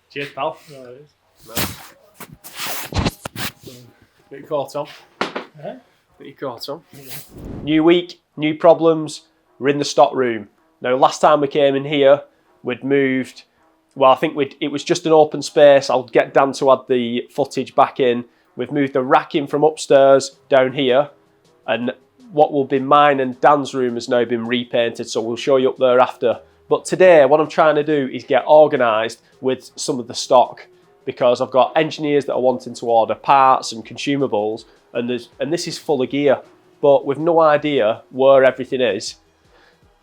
Cheers, pal. No, it is. Get your coat on. Uh-huh. Get your coat on. Yeah. New week, new problems. We're in the stock room. Now, last time we came in here, we'd moved. Well, I think it was just an open space. I'll get Dan to add the footage back in. We've moved the racking from upstairs down here, and what will be mine and Dan's room has now been repainted, so we'll show you up there after. But today, what I'm trying to do is get organised with some of the stock, because I've got engineers that are wanting to order parts and consumables, and this is full of gear, but we've no idea where everything is.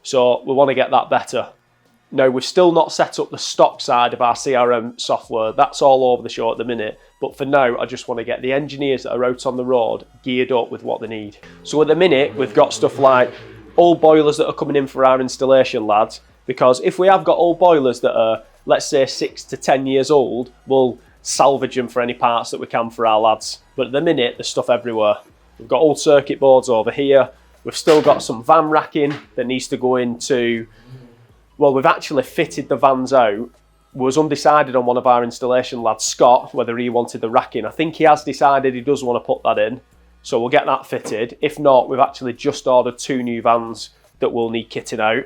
So we want to get that better. Now, we've still not set up the stock side of our CRM software. That's all over the show at the minute. But for now, I just want to get the engineers that are out on the road geared up with what they need. So at the minute, we've got stuff like old boilers that are coming in for our installation lads. Because if we have got old boilers that are, let's say, 6 to 10 years old, we'll salvage them for any parts that we can for our lads. But at the minute, there's stuff everywhere. We've got old circuit boards over here. We've still got some van racking that needs to go into... Well, we've actually fitted the vans out. We was undecided on one of our installation lads, Scot, whether he wanted the racking. I think he has decided he does want to put that in. So we'll get that fitted. If not, we've actually just ordered 2 new vans that will need kitting out.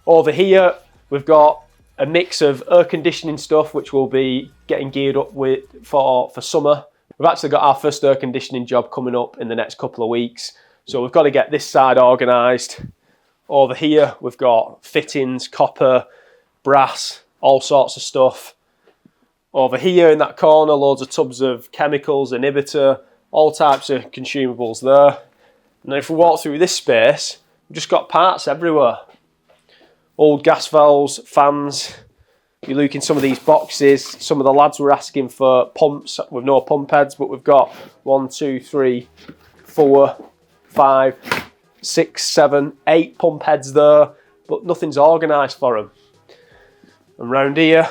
Over here, we've got a mix of air conditioning stuff, which we'll be getting geared up with for summer. We've actually got our first air conditioning job coming up in the next couple of weeks. So we've got to get this side organised. Over here, we've got fittings, copper, brass, all sorts of stuff. Over here in that corner, loads of tubs of chemicals, inhibitor, all types of consumables there. And then if we walk through this space, we've just got parts everywhere. Old gas valves, fans. You look in some of these boxes, some of the lads were asking for pumps with no pump heads, but we've got 1, 2, 3, 4, 5, 6, 7, 8 pump heads there, but nothing's organised for them. And round here,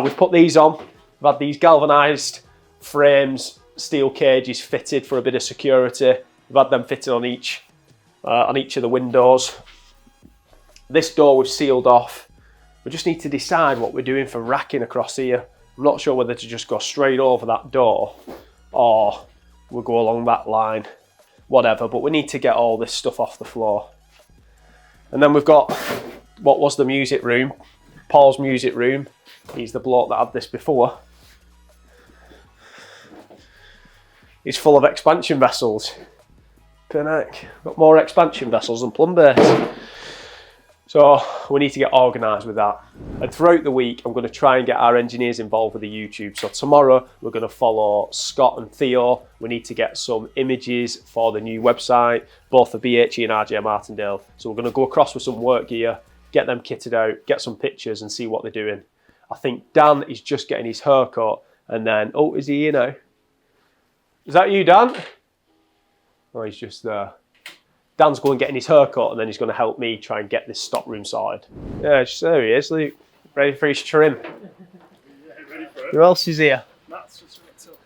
we've put these on. We've had these galvanised frames, steel cages fitted for a bit of security. We've had them fitted on each of the windows. This door we've sealed off. We just need to decide what we're doing for racking across here. I'm not sure whether to just go straight over that door or we'll go along that line. Whatever, but we need to get all this stuff off the floor. And then we've got what was the music room, Paul's music room. He's the bloke that had this before. He's full of expansion vessels. Pinnack. Got more expansion vessels than plumb base. So we need to get organised with that. And throughout the week, I'm going to try and get our engineers involved with the YouTube. So tomorrow, we're going to follow Scott and Theo. We need to get some images for the new website, both for BHE and RJ Martindale. So we're going to go across with some work gear, get them kitted out, get some pictures and see what they're doing. I think Dan is just getting his haircut and then, oh, is he here now? Is that you, Dan? Oh, he's just there. Dan's going getting his haircut and then he's going to help me try and get this stock room sorted. Yeah, there he is, Luke. Ready for his trim. Yeah, ready for it. Who else is here? Matt's just wrapped up.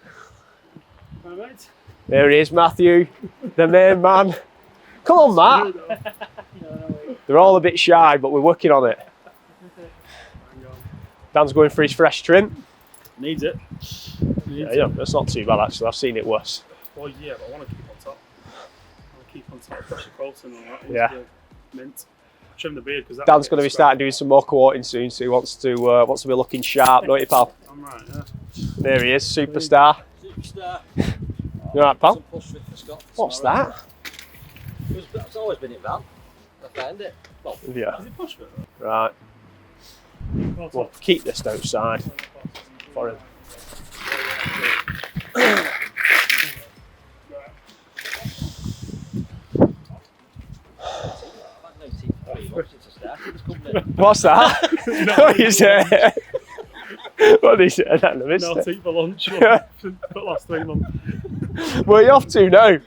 Hi, mate. There he is, Matthew, the main man. Come on, Matt. They're all a bit shy, but we're working on it. Dan's going for his fresh trim. Needs it. Yeah, that's not too bad actually. I've seen it worse. Well, yeah, but I want to keep on top. Keep on top of pressure coating and all that. Yeah. Mint. Trim the beard because Dan's going to be starting doing some more quoting soon, so he wants to be looking sharp, don't you, pal? I'm right, yeah. There he is, superstar. Superstar. You alright, pal? Some push fit for Scott What's tomorrow. that? It's always been in van. I found it. Well, Yeah. Is it push fit? Right. We'll keep this outside for him. What's that? What you say? What did he say? I don't know. No, I'll eat for lunch for the last 3 months. Where are you off to now?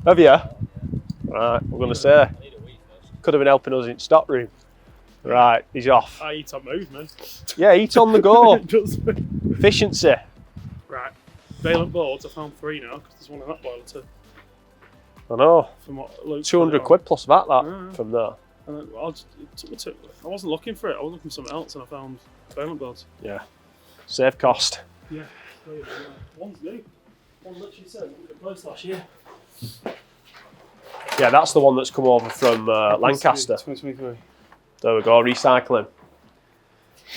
Have you? Right, we're going to say. Could have been helping us in stock room. Right, he's off. I eat on move, man. Yeah, eat on the go. It does. Efficiency. Right. Valent boards, I found 3 now because there's one in that boiler too. I know. From what Luke 200 quid plus VAT that from there. And I wasn't looking for it. I was looking for something else, and I found valent boards. Yeah. Save cost. Yeah. One's new. One literally said it was last year. Yeah, that's the one that's come over from Lancaster. 2023. There we go, recycling.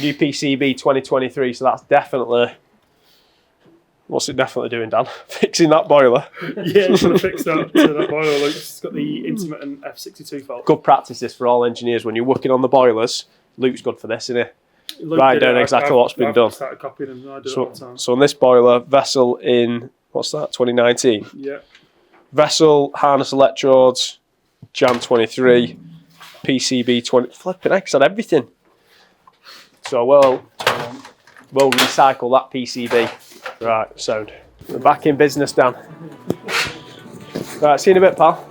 New PCB 2023, so that's definitely... What's it definitely doing, Dan? Fixing that boiler. Yeah, it's going to fix that boiler. Like, it's got the intermittent F62 fault. Good practice this for all engineers when you're working on the boilers. Luke's good for this, isn't he? Write down exactly what's been done. Started copying and I do it all the time. So on this boiler, vessel in, what's that, 2019? Yeah. Vessel, harness electrodes, Jan 23, PCB 20, flipping heck, said everything. So we'll recycle that PCB. Right, sound. We're back in business, Dan. Right, see you in a bit, pal.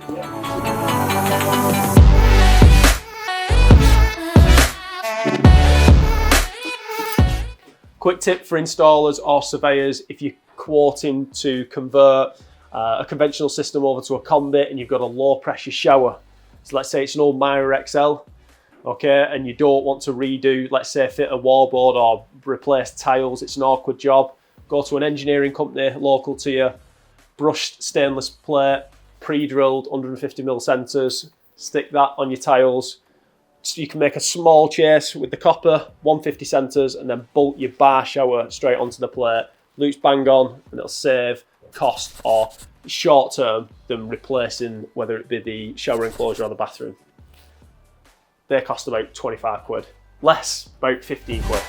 Quick tip for installers or surveyors: if you're quoting to convert a conventional system over to a combi and you've got a low pressure shower, so let's say it's an old Myra XL, okay, and you don't want to redo, let's say fit a wallboard or replace tiles, it's an awkward job, go to an engineering company local to you, brushed stainless plate, pre-drilled 150mm centres, stick that on your tiles. So you can make a small chase with the copper, 150 centres, and then bolt your bar shower straight onto the plate. Loops bang on, and it'll save cost or short term than replacing whether it be the shower enclosure or the bathroom. They cost about 25 quid. Less, about 15 quid.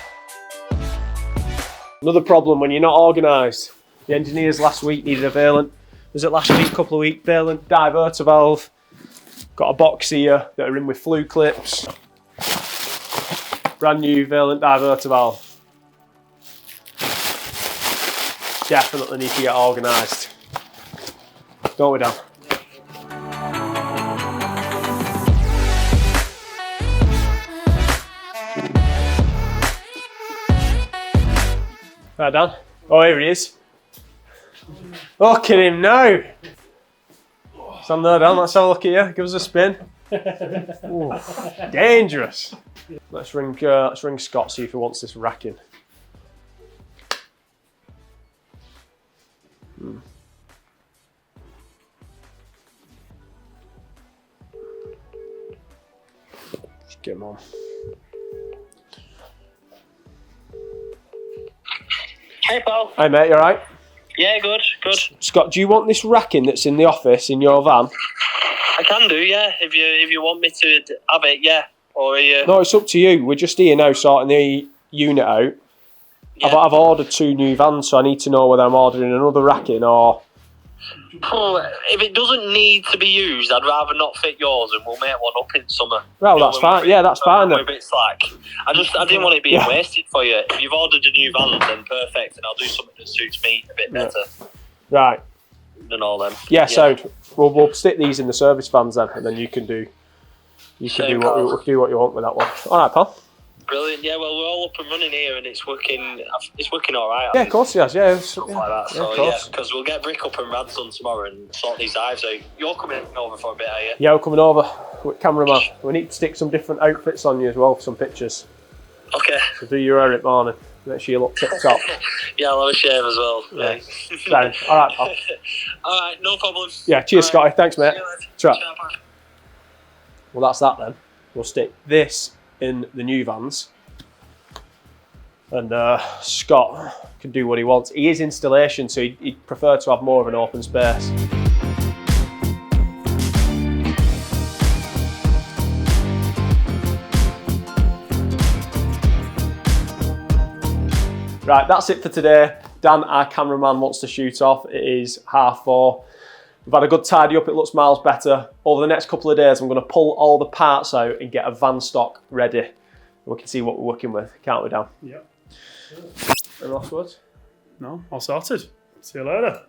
Another problem when you're not organised. The engineers last week needed a valent. Was it last week, couple of weeks, valent diverter valve. Got a box here that are in with flue clips. Brand new valent diverter valve. Definitely need to get organised. Don't we, Dan? Right, Dan. Oh, here he is. Look at him now. Stand there, Dan. Let's have a look at you. Give us a spin. Ooh, dangerous. Let's ring Scott, see if he wants this racking. Just get him on. Hey, Paul. Hey, mate. You all right? Yeah, good. Scott, do you want this racking that's in the office in your van? I can do, yeah. If you want me to have it, yeah. Or No, it's up to you. We're just here now sorting the unit out. yeah. I've ordered 2 new vans, so I need to know whether I'm ordering another racking or... If it doesn't need to be used, I'd rather not fit yours, and we'll make one up in summer. Well, that's fine. Yeah, that's fine We're then. a bit slack. I didn't want it being wasted for you. If you've ordered a new van, then perfect, and I'll do something that suits me a bit better Right. than all them. Yeah, so we'll stick these in the service vans then, and then you can do Same what you want with that one. All right, pal. Brilliant. Yeah, well, we're all up and running here, and it's working. It's working all right. Yeah, of course he has. Yeah, Stuff like that. So yeah, because we'll get brick up and rads done tomorrow and sort these hives out. You're coming over for a bit, are you? Yeah, we're coming over with cameraman. We need to stick some different outfits on you as well for some pictures. Okay. So do your hair at morning. Make sure you look tip top. Yeah, I'll have a shave as well. Yeah. Sound. All right, pal. All right, no problem. Yeah, cheers, All right. Scotty. Thanks, mate. See you later. Ta-ra. Ciao, bye. Well, that's that then. We'll stick this in the new vans. And Scott can do what he wants. He is installation, so he'd prefer to have more of an open space. Right, that's it for today. Dan, our cameraman, wants to shoot off. It is 4:30. We've had a good tidy up, it looks miles better. Over the next couple of days, I'm going to pull all the parts out and get a van stock ready. We can see what we're working with, can't we, Dan? Yeah. Any last words? No, all sorted. See you later.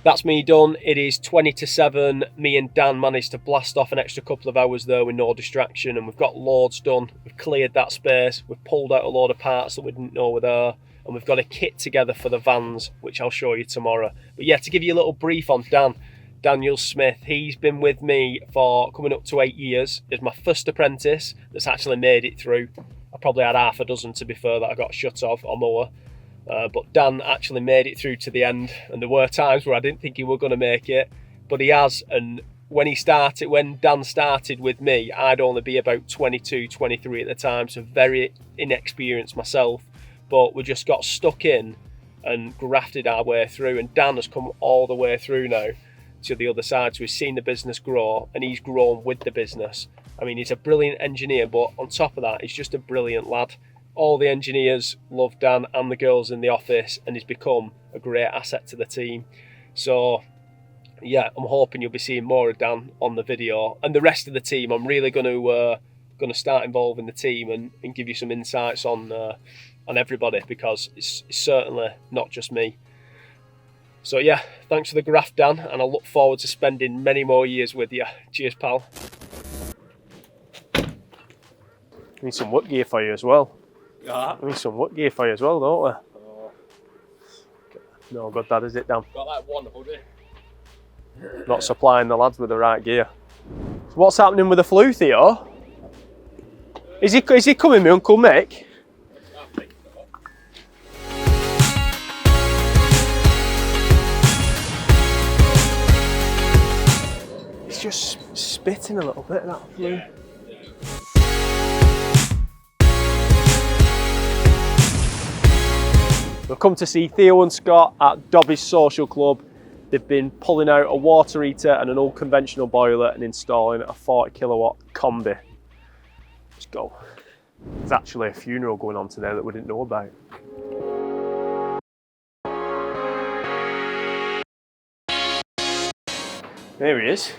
That's me done. It is 20 to 7. Me and Dan managed to blast off an extra couple of hours there with no distraction, and we've got loads done. We've cleared that space. We've pulled out a load of parts that we didn't know were there, and we've got a kit together for the vans, which I'll show you tomorrow. But yeah, to give you a little brief on Dan, Daniel Smith. He's been with me for coming up to 8 years. He's my first apprentice that's actually made it through. I probably had half a dozen, to be fair, that I got shut of or more. But Dan actually made it through to the end, and there were times where I didn't think he were going to make it, but he has. And when Dan started with me, I'd only be about 22, 23 at the time, so very inexperienced myself, but we just got stuck in and grafted our way through, and Dan has come all the way through now to the other side, so he's seen the business grow, and he's grown with the business. I mean, he's a brilliant engineer, but on top of that, he's just a brilliant lad. All the engineers love Dan and the girls in the office, and he's become a great asset to the team. So yeah, I'm hoping you'll be seeing more of Dan on the video, and the rest of the team. I'm really going to start involving the team and give you some insights on everybody, because it's certainly not just me. So yeah, thanks for the graft, Dan, and I look forward to spending many more years with you. Cheers, pal. We need some work gear for you as well. Yeah. We need some work gear for you as well, don't we? Oh. No good, that is it, Dan. Got like one hoodie. Not supplying the lads with the right gear. So what's happening with the flu, Theo? Is he coming, my Uncle Mick? It's just spitting a little bit, that flu. We've come to see Theo and Scott at Dobbie's Social Club. They've been pulling out a water heater and an old conventional boiler and installing a 40 kilowatt combi. Let's go. There's actually a funeral going on today that we didn't know about. There he is.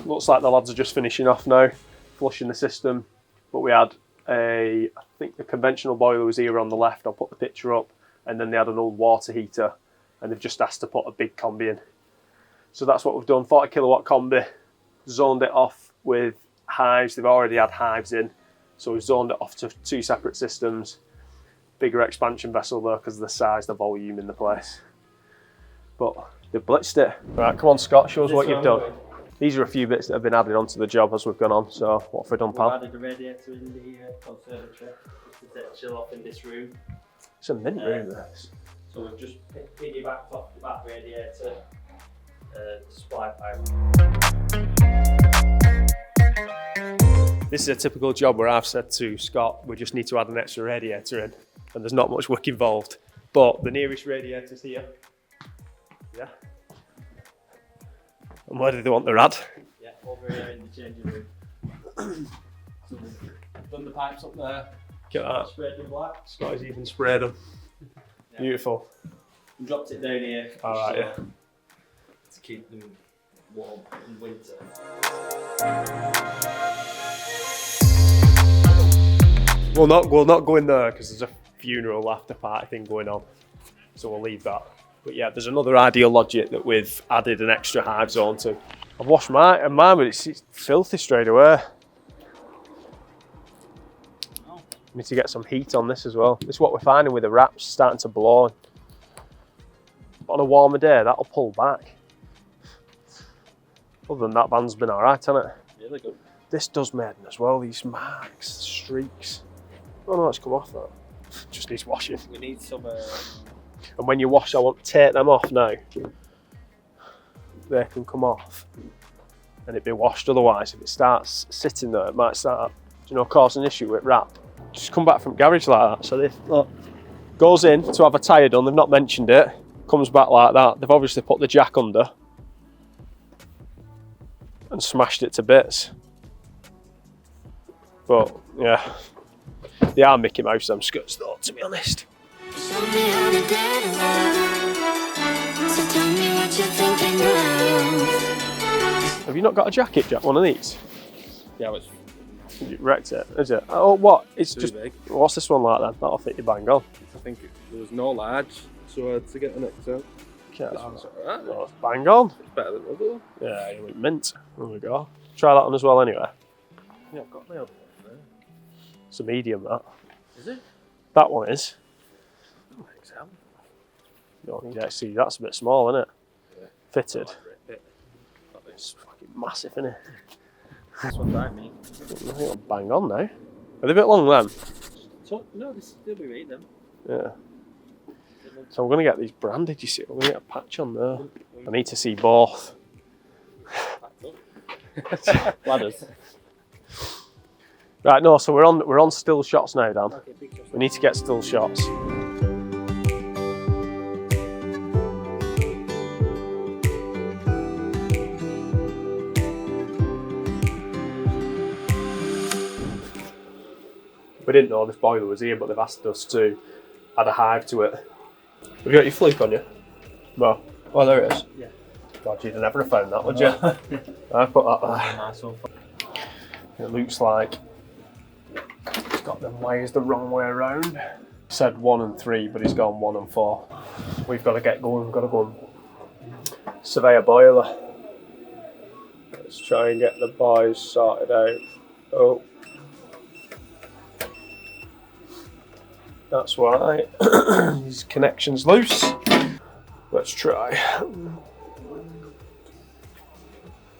Looks like the lads are just finishing off now, flushing the system. But we had I think the conventional boiler was here on the left. I'll put the picture up. And then they had an old water heater, and they've just asked to put a big combi in. So that's what we've done, 40 kilowatt combi, zoned it off with hives. They've already had hives in, so we've zoned it off to 2 separate systems. Bigger expansion vessel though, because of the size, the volume in the place. But they've blitzed it. Right, come on Scott, show us what you've done. These are a few bits that have been added onto the job as we've gone on, so what have we done, pal? We've added a radiator in the conservatory to take chill off in this room. It's a mint room, this. So we've just piggybacked off the back radiator supply pipe. This is a typical job where I've said to Scott, we just need to add an extra radiator in, and there's not much work involved. But the nearest radiator's here. Yeah. And where do they want the rad? Yeah, over here in the changing room. So we've done the pipes up there. Look at that. Sprayed with black. Scott has even sprayed them. Yeah. Beautiful. And dropped it down here. Alright, yeah. To keep them warm in winter. We'll not go in there because there's a funeral after party thing going on, so we'll leave that. But yeah, there's another ideal logic that we've added an extra hive zone to. I've washed mine, but it's filthy straight away. Oh. Need to get some heat on this as well. This is what we're finding with the wraps starting to blow. On a warmer day, that'll pull back. Other than that, van's been alright, hasn't it? Really good. This does maiden as well, these marks, streaks. Oh no, it's come off that. Just needs washing. We need some. And when you wash, I want to take them off now. They can come off and it'd be washed. Otherwise, if it starts sitting there, it might start, causing an issue with wrap. Just come back from garage like that. So this goes in to have a tyre done. They've not mentioned it. Comes back like that. They've obviously put the jack under and smashed it to bits. But yeah, they are Mickey Mouse, them skirts though, to be honest. Show me how to get along. So tell me what you're thinking now. Have you not got a jacket, Jack? One of these? Yeah, it's You wrecked it, is it? Oh, what? It's too just big. What's this one like then? That'll fit you bang on. I think there was no large, so I had to get an XL. Yeah, This one's alright. oh, it's bang on. It's better than the other one. Yeah, you went mint. There we go. Try that one as well anyway. Yeah, I've got my other one there. It's a medium, that. Is it? That one is. Oh, XL. No, yeah, see, that's a bit small, isn't it? Yeah. fitted. It's fucking massive, isn't it? That's what I mean. I think it'll bang on now. Are they a bit long then? So, no, they'll be right then. Yeah. So I'm going to get these branded, you see. I'm going to get a patch on there. I need to see both. Ladders. Right, no, so we're on still shots now, Dan. We need to get still shots. We didn't know this boiler was here, but they've asked us to add a hive to it. Have you got your fluke on you? No. Oh, there it is. Yeah. God, you'd never have found that, would you? I put that there. Nice one. It looks like it's got them wires the wrong way around. Said 1 and 3, but he's gone 1 and 4. We've got to get going. We've got to go and survey a boiler. Let's try and get the boys sorted out. Oh. That's why his connection's loose. Let's try.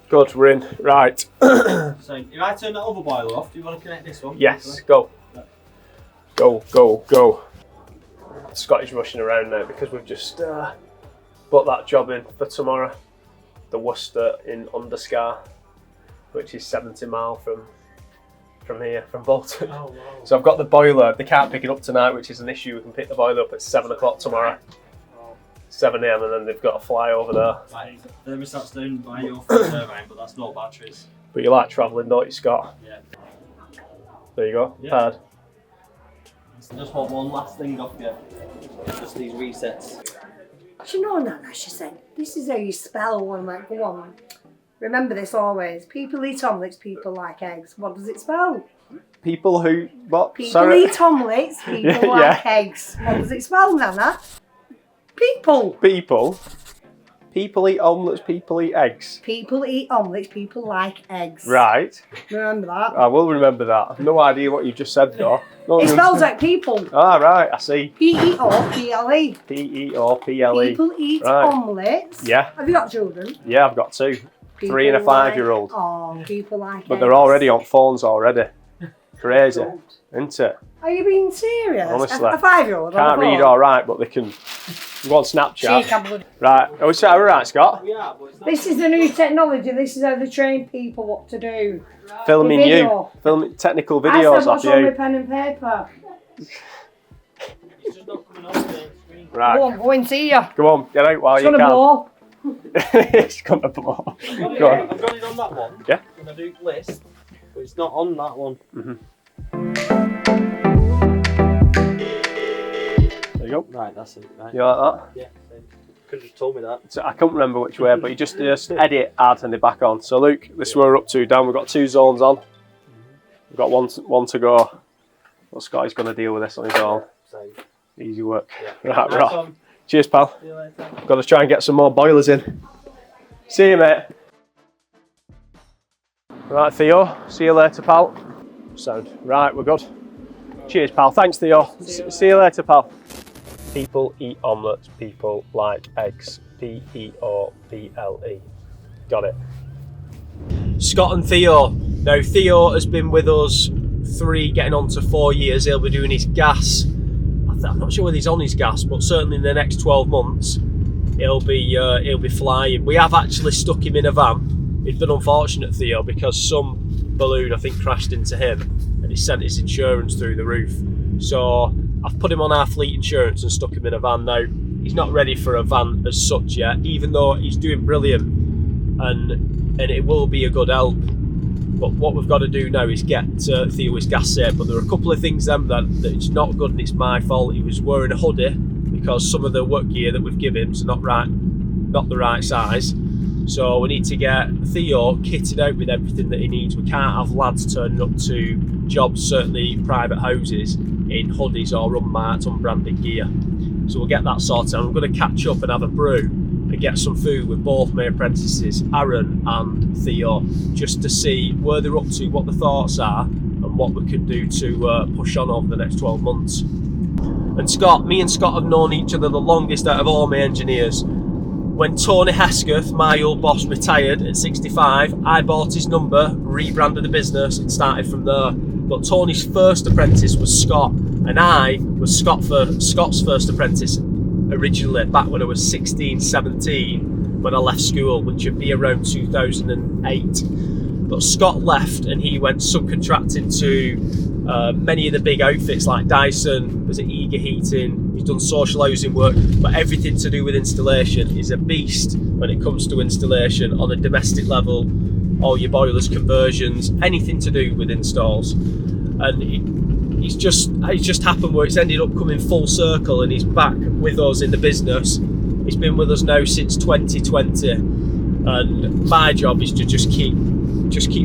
Good, we're in. Right. So, if I turn that other boiler off, do you want to connect this one? Yes, go. Go, go, go. Scott is rushing around now because we've just put that job in for tomorrow. The Worcester in Underscar, which is 70 miles from here, from Bolton. Oh, wow. So I've got the boiler. They can't pick it up tonight, which is an issue. We can pick the boiler up at 7 o'clock tomorrow. 7 AM, and then they've got to fly over there. Right, the thermostat's down by your full turbine, but that's no batteries. But you like travelling, don't you, Scott? Yeah. There you go. Yeah. Pad. I just want one last thing off you. Just these resets. Do you know, Nana, she said, this is how you spell one. Like, go on. Remember this always. People eat omelettes, people like eggs. What does it spell? People who... What? People Sorry? eat omelettes, people Yeah. like eggs. What does it spell, Nana? People. People? People eat omelettes, people eat eggs. People eat omelettes, people like eggs. Right. Remember that? I will remember that. I've no idea what you've just said, though. No, It spells like people. Ah, right, I see. P-E-O-P-L-E. P-E-O-P-L-E. People eat Right. omelettes. Yeah. Have you got children? Yeah, I've got 2. 3 and a People like- 5-year-old. Oh, people like But eggs. they're already on phones already. Crazy, Don't. isn't it? Are you being serious? Honestly. A 5-year-old? Can't read all right, but they can go on Snapchat. She can bloody- Right, are we all right, Scott? Yeah, but it's not. This is the new technology. This is how they train people what to do. Filming The you. video. Filming technical I videos said, of what's on you. my pen and paper? It's just not coming on the screen. Right, Go on, go and see ya. go on, get out while It's you gonna can. blow. It's gonna blow. Go on. I've got it on that one. Yeah. When I do list, but it's not on that one. There you go. Right, that's it. Right. You like that? Yeah. Could have just told me that. So I can't remember which way, but you just edit, add, and they're back on. So Luke, this is where we're up to. Dan, we've got 2 zones on. We've got one to go. Well, Scotty's going to deal with this on his own. Same. Easy work. Yeah. Right, Nice right. one. Cheers, pal. See you later. Got to try and get some more boilers in. See you, mate. Right, Theo. See you later, pal. Sound. Right, we're good. Cheers, pal. Thanks, Theo. See you later, pal. People eat omelettes. People like eggs. P-E-O-P-L-E. Got it. Scott and Theo. Now, Theo has been with us 3, getting on to 4 years. He'll be doing his gas. I'm not sure whether he's on his gas, but certainly in the next 12 months, he'll be flying. We have actually stuck him in a van. It's been unfortunate, Theo, because some balloon, I think, crashed into him, and he sent his insurance through the roof. So I've put him on our fleet insurance and stuck him in a van now. He's not ready for a van as such yet, even though he's doing brilliant, and it will be a good help. But what we've got to do now is get Theo his gas safe. But there are a couple of things then that it's not good, and it's my fault. He was wearing a hoodie because some of the work gear that we've given him is not the right size. So we need to get Theo kitted out with everything that he needs. We can't have lads turning up to jobs, certainly private houses, in hoodies or unmarked, unbranded gear. So we'll get that sorted. I'm going to catch up and have a brew and get some food with both my apprentices, Aron and Theo, just to see where they're up to, what the thoughts are, and what we can do to push on over the next 12 months. And Scott, me and Scott have known each other the longest out of all my engineers. when Tony Hesketh, my old boss, retired at 65, I bought his number, rebranded the business and started from there. But Tony's first apprentice was Scot, and I was Scott's first apprentice originally, back when I was 16, 17, when I left school, which would be around 2008. But Scott left and he went subcontracting to many of the big outfits like Dyson, was at Eager Heating, he's done social housing work, but everything to do with installation is a beast when it comes to installation on a domestic level, all your boilers, conversions, anything to do with installs. And it's just happened where it's ended up coming full circle and he's back with us in the business. He's been with us now since 2020, and my job is to just keep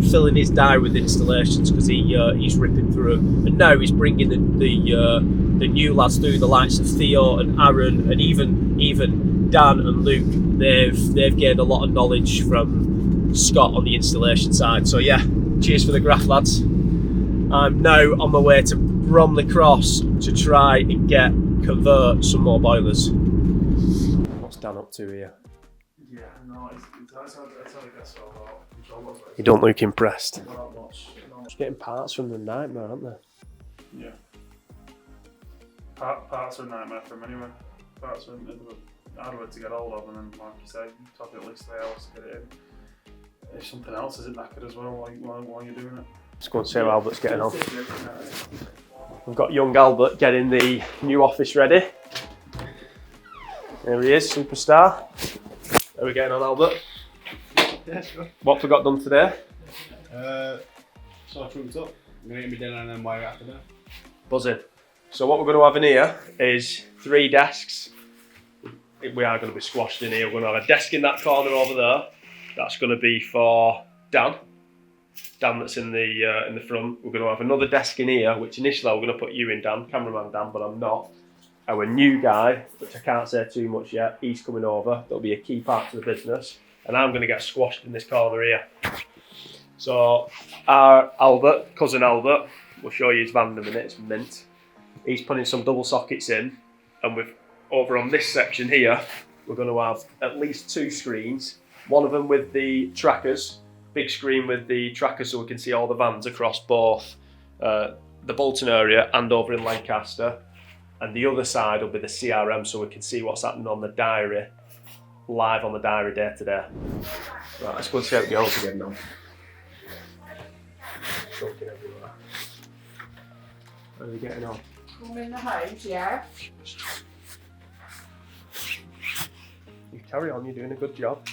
filling his diary with installations because he's ripping through. And now he's bringing the new lads through, the likes of Theo and Aron, and even Dan and Luke. They've gained a lot of knowledge from Scott on the installation side. So yeah, cheers for the graph, lads. I'm now on my way to Bromley Cross to try and convert some more boilers. What's Dan up to here? Yeah, no, that's how it gets so hot. You don't look impressed. Not much. Just getting parts from the nightmare, aren't they? Yeah. Parts are a nightmare for them anyway. Parts are hard work to get hold of, and then, like you say, you have to at least 3 hours to get it in. If something else isn't knackered as well while you're doing it. Let's go and see how Albert's getting on. We've got young Albert getting the new office ready. There he is, superstar. How are we getting on, Albert? Yeah, sure. What have we got done today? So I trumped up. I'm going to get me dinner and then wire after that. Buzzing. So what we're going to have in here is 3 desks. We are going to be squashed in here. We're going to have a desk in that corner over there. That's going to be for Dan. Dan that's in the front. We're going to have another desk in here, which initially we're going to put you in, Dan, cameraman Dan, but I'm not. Our new guy, which I can't say too much yet, he's coming over. That'll be a key part to the business. And I'm going to get squashed in this corner here. So our Albert, cousin Albert, we'll show you his van in a minute, it's mint. He's putting some double sockets in, and we've over on this section here, we're going to have at least 2 screens. One of them with the trackers, big screen with the trackers so we can see all the vans across both the Bolton area and over in Lancaster. And the other side will be the CRM so we can see what's happening on the diary, live on the diary day to day. Right, let's go and see how the girls are getting on. Choking everywhere. How are they getting on? Come in the house, yeah. You carry on, you're doing a good job.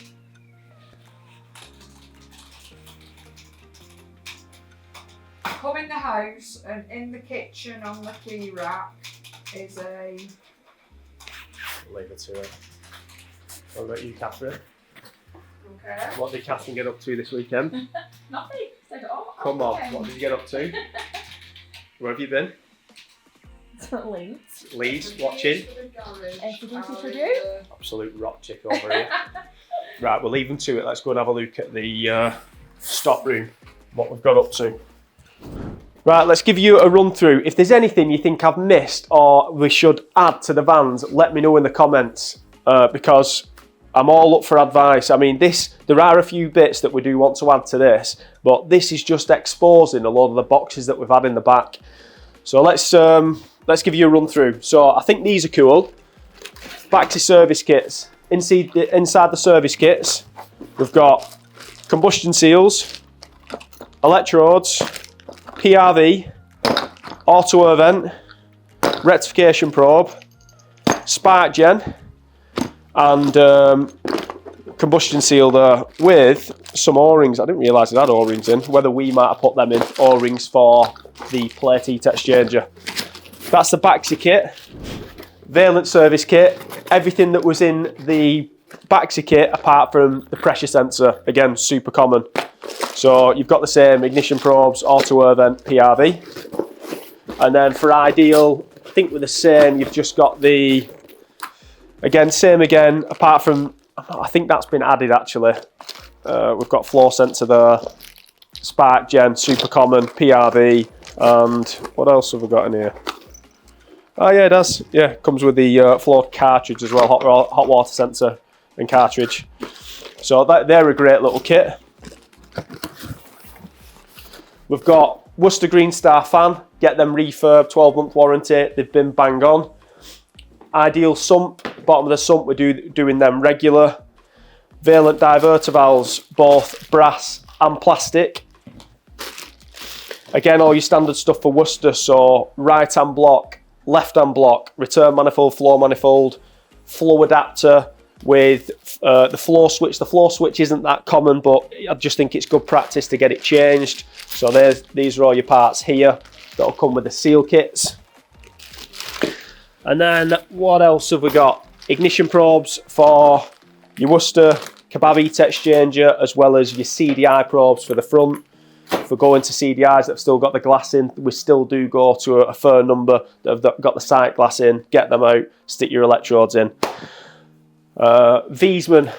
Come in the house, and in the kitchen on the key rack is a... Leave it to it. What about you, Catherine? Okay. What did Catherine get up to this weekend? Nothing. Said, oh, Come on, okay. what did you get up to? Where have you been? Leeds. Leeds, watching. Anything to do? Absolute rock chick over here. Right, we'll leave them to it. Let's go and have a look at the stock room, what we've got up to. Right, let's give you a run through. If there's anything you think I've missed or we should add to the vans, let me know in the comments because I'm all up for advice. I mean, there are a few bits that we do want to add to this, but this is just exposing a lot of the boxes that we've had in the back. So let's give you a run through. So I think these are cool. Back to service kits. Inside the service kits, we've got combustion seals, electrodes, PRV, auto air vent, rectification probe, spark gen, and combustion seal there with some O-rings. I didn't realise it had O-rings in, whether we might have put them in, O-rings for the plate heat exchanger. That's the Baxi kit, Valent service kit, everything that was in the Baxi kit apart from the pressure sensor, again super common. So you've got the same ignition probes, auto air vent, PRV. And then for ideal, I think with the same, you've just got the, again, same again, apart from, I think that's been added actually. We've got flow sensor there, spark gen, super common, PRV, and what else have we got in here? Oh yeah, it does. Yeah, comes with the float cartridge as well, hot water sensor. and cartridge. So they're a great little kit. We've got Worcester Green Star fan, get them refurb, 12-month warranty, they've been bang on. Ideal sump, bottom of the sump, we're doing them regular. Valent diverter valves, both brass and plastic. Again, all your standard stuff for Worcester, so right hand block, left hand block, return manifold, flow manifold, flow adapter with the flow switch. The flow switch isn't that common, but I just think it's good practice to get it changed. So these are all your parts here that'll come with the seal kits. And then what else have we got? Ignition probes for your Worcester kebab heat exchanger, as well as your CDI probes for the front. If we're going to CDIs that have still got the glass in, we still do go to a fair number that have got the sight glass in, get them out, stick your electrodes in. Wiesmann,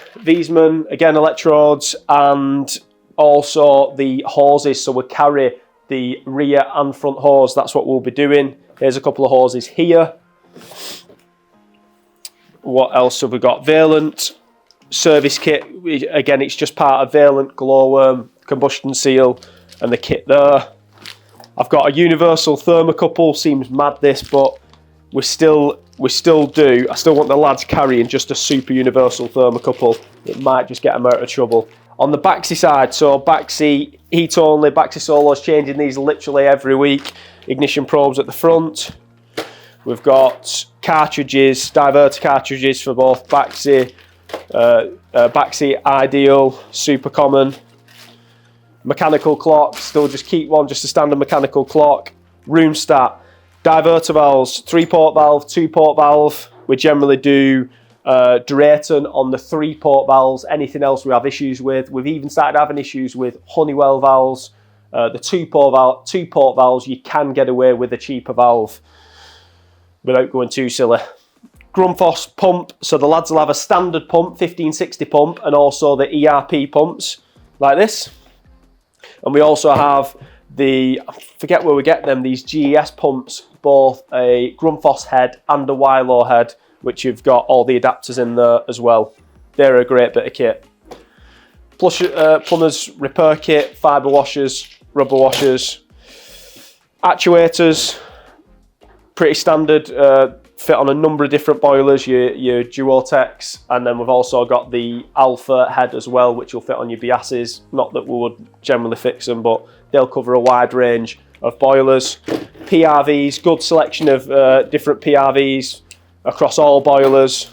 again electrodes, and also the hoses, so we'll carry the rear and front hose, that's what we'll be doing. Here's a couple of hoses here. What else have we got? Valent service kit, again it's just part of Valent, glowworm, combustion seal, and the kit there. I've got a universal thermocouple, seems mad this, but we still do. I still want the lads carrying just a super universal thermocouple. It might just get them out of trouble. On the Baxi side, so Baxi heat only, Baxi Solos, changing these literally every week. Ignition probes at the front. We've got cartridges, diverter cartridges for both Baxi, Baxi Ideal, Super Common. Mechanical clock, still just keep one, just a standard mechanical clock. Room stat, diverter valves, 3-port valve, 2-port valve. We generally do Drayton on the 3-port valves. Anything else we have issues with. We've even started having issues with Honeywell valves. The 2-port valves, you can get away with a cheaper valve without going too silly. Grundfos pump, so the lads will have a standard pump, 1560 pump, and also the ERP pumps, like this. And we also have I forget where we get them, these GES pumps, both a Grundfos head and a Wylo head, which you've got all the adapters in there as well. They're a great bit of kit. Plus plumber's repair kit, fibre washers, rubber washers, actuators, pretty standard, fit on a number of different boilers, your Duotex, and then we've also got the Alpha head as well, which will fit on your Biasses. Not that we would generally fix them, but they'll cover a wide range of boilers. PRVs, good selection of different PRVs across all boilers.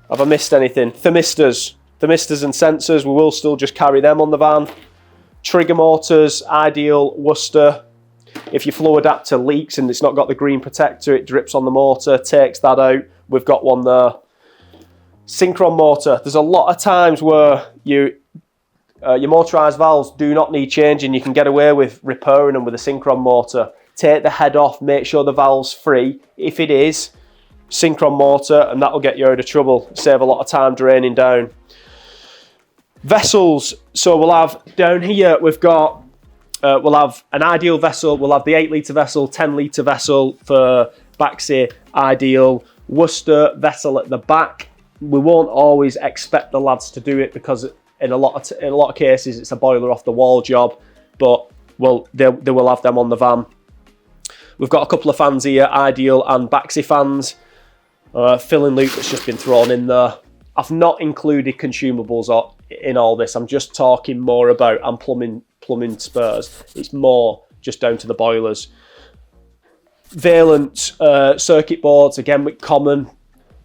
Have I missed anything? Thermistors and sensors, we will still just carry them on the van. Trigger motors, Ideal, Worcester. If your flow adapter leaks and it's not got the green protector, it drips on the motor, takes that out. We've got one there. Synchron motor. There's a lot of times where your motorised valves do not need changing. You can get away with repairing them with a synchron motor. Take the head off, make sure the valve's free. If it is, synchron motor, and that'll get you out of trouble. Save a lot of time draining down. Vessels. So we'll have down here, we've got we'll have an Ideal vessel, we'll have the 8-litre vessel, 10-litre vessel for Baxi Ideal, Worcester vessel at the back. We won't always expect the lads to do it because in a lot of cases it's a boiler off the wall job, but they will have them on the van. We've got a couple of fans here, Ideal and Baxi fans. Filling loop that's just been thrown in there. I've not included consumables in all this. I'm just talking more about plumbing spares. It's more just down to the boilers. Valent circuit boards, again with common,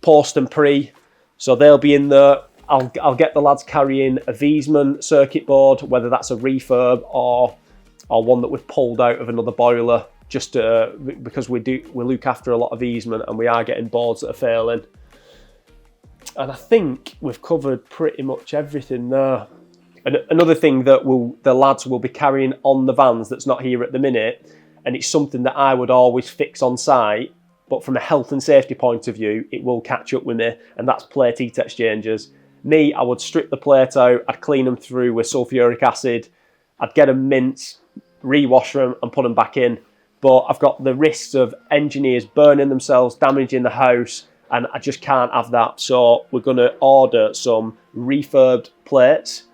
post and pre. So they'll be in there. I'll get the lads carrying a Wiesmann circuit board, whether that's a refurb or one that we've pulled out of another boiler, just because we look after a lot of Wiesmann and we are getting boards that are failing. And I think we've covered pretty much everything there. And another thing that the lads will be carrying on the vans that's not here at the minute, and it's something that I would always fix on site, but from a health and safety point of view, it will catch up with me, and that's plate heat exchangers. Me, I would strip the plate out, I'd clean them through with sulfuric acid, I'd get them minced, rewash them and put them back in. But I've got the risks of engineers burning themselves, damaging the house, and I just can't have that. So we're going to order some refurbed plates,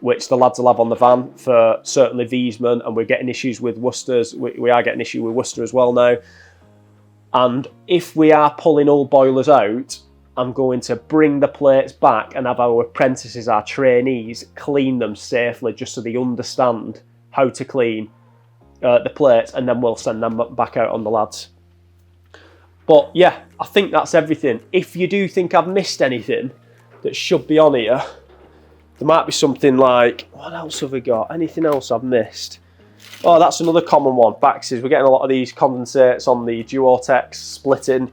which the lads will have on the van for certainly Wiesman, and we're getting issues with Worcester's. We are getting issue with Worcester as well now. And if we are pulling old boilers out, I'm going to bring the plates back and have our apprentices, our trainees, clean them safely just so they understand how to clean the plates, and then we'll send them back out on the lads. But yeah, I think that's everything. If you do think I've missed anything that should be on here, there might be something like, what else have we got? Anything else I've missed? Oh, that's another common one. Baxes. We're getting a lot of these condensates on the Duotex splitting,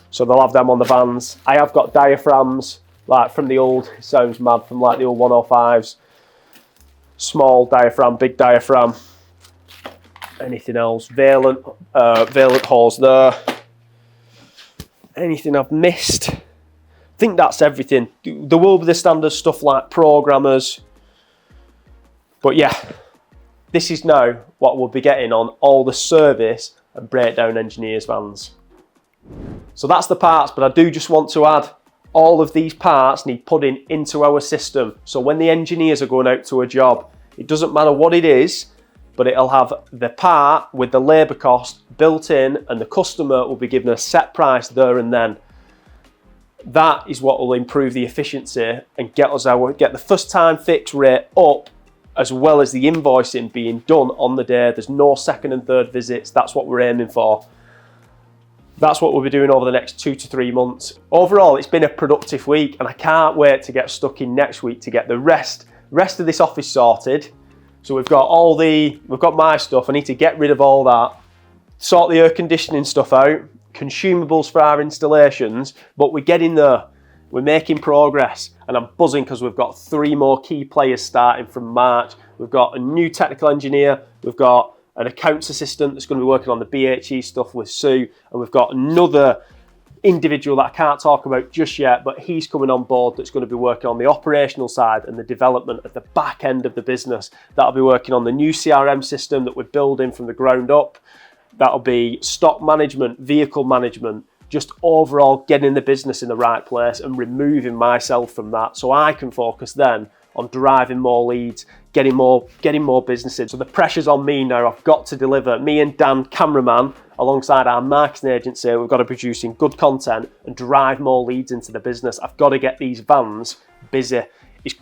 so they'll have them on the vans. I have got diaphragms, like from the old, it sounds mad, from like the old 105s. Small diaphragm, big diaphragm. Anything else? Valent hose there. Anything I've missed? I think that's everything. There will be the standard stuff like programmers. But yeah, this is now what we'll be getting on all the service and breakdown engineers' vans. So that's the parts, but I do just want to add, all of these parts need putting into our system. So when the engineers are going out to a job, it doesn't matter what it is, but it'll have the part with the labour cost built in, and the customer will be given a set price there and then. That is what will improve the efficiency and get the first time fix rate up, as well as the invoicing being done on the day. There's no second and third visits. That's what we're aiming for. That's what we'll be doing over the next 2 to 3 months. Overall, it's been a productive week, and I can't wait to get stuck in next week to get the rest of this office sorted. So we've got my stuff. I need to get rid of all that, sort the air conditioning stuff out, consumables for our installations, but we're getting there. We're making progress, and I'm buzzing because we've got 3 more key players starting from March. We've got a new technical engineer, we've got an accounts assistant that's going to be working on the BHE stuff with Sue, and we've got another individual that I can't talk about just yet, but he's coming on board that's going to be working on the operational side and the development at the back end of the business. That'll be working on the new CRM system that we're building from the ground up. That'll be stock management, vehicle management, just overall getting the business in the right place and removing myself from that so I can focus then on driving more leads, getting more business in. So the pressure's on me now. I've got to deliver. Me and Dan, cameraman, alongside our marketing agency, we've got to produce good content and drive more leads into the business. I've got to get these vans busy. It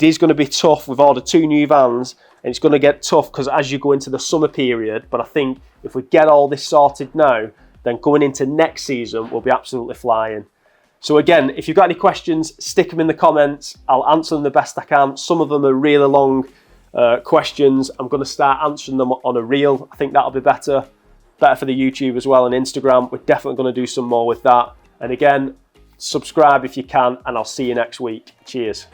is going to be tough. We've ordered 2 new vans, and it's going to get tough because as you go into the summer period, but I think if we get all this sorted now, then going into next season, we'll be absolutely flying. So again, if you've got any questions, stick them in the comments. I'll answer them the best I can. Some of them are really long questions. I'm going to start answering them on a reel. I think that'll be better for the YouTube as well and Instagram. We're definitely going to do some more with that. And again, subscribe if you can, and I'll see you next week. Cheers.